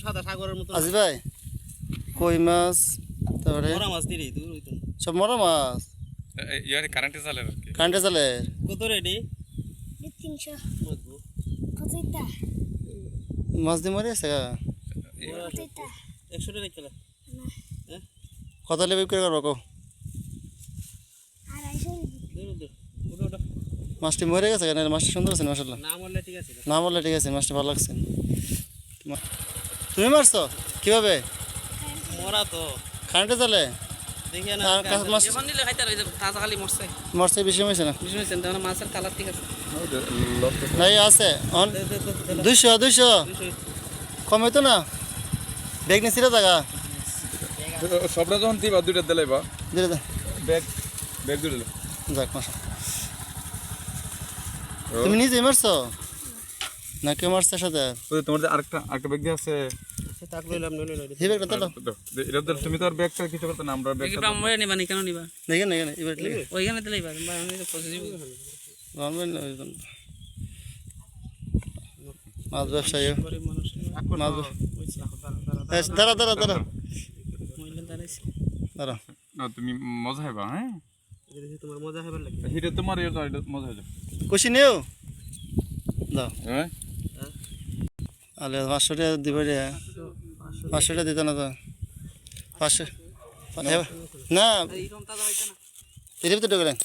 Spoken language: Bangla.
সাদা সাগরের মতো আজি ভাই কই মাছ তারপরে মরা মাছ দিলি তুই ওই তো সব মরা মাছ ইয়ারে কারেন্টে চালে আর কি কারেন্টে চলে কত রেডি 300 মজবু কতটা মাছ দিয়ে মরে আছে গা কতটা 100 টাকা খেলা না কত লেবে করে করবো কও 250 দূর দূর ওটা মাছটি মরে গেছে কেন মাছটি সুন্দর আছে মাশাআল্লাহ না মরলে ঠিক আছে না বললে ঠিক আছে মাছটি ভালো লাগছে তুমি মারছো কিভাবে মরা তো কারেন্টে চলে দেখি না আর কাঁচা মাছ এখন নিলে খাইতে রইছে তাজা খালি মরছে মরছে বেশি হয়েছে না বুঝছেন তাহলে মাছের কালার ঠিক আছে নাই আছে অন 200 কম হইতো না ব্যাগ নিছিল জায়গা সবটা যখন দিবা দুইটা দিলাইবা দিলে দে ব্যাগ ব্যাগ দুইটা দিলে যাক মাশা তুমি নিজে মারছো না কেউ মারছে সাথে ওই তোমার যে আরেকটা ব্যাগ দিয়ে আছে তাক লইলাম নইলে এই ব্যাগটা তো এটা তো তুমি তো আর ব্যাগটা কিছু করতে না আমরা ব্যাগটা এগুলো আমরা নিবা নি কেন নিবা দেখেন না এখানে এবার লেগে ওইখানে দিলেই পারেন ভাই আমি তো পজিটিভ রানবেন না ওইখানে মাছ ব্যবসায়ী গরিব মানুষ মাছ দাঁড়া দাঁড়া দাঁড়া মহিলা দাঁড়াইছে দাঁড়া না তুমি মজা হইবা হ্যাঁ দেখি তোমার মজা হবে লাগে হিটে তোমার এটা মজা হইলো খুশি নেও দাও হ্যাঁ আলে 500 টাকা দিবে রে 500 টাকা দিত না তো 500 না এইরকম তাজা হইছে না এর ভিতরে ঢোকেন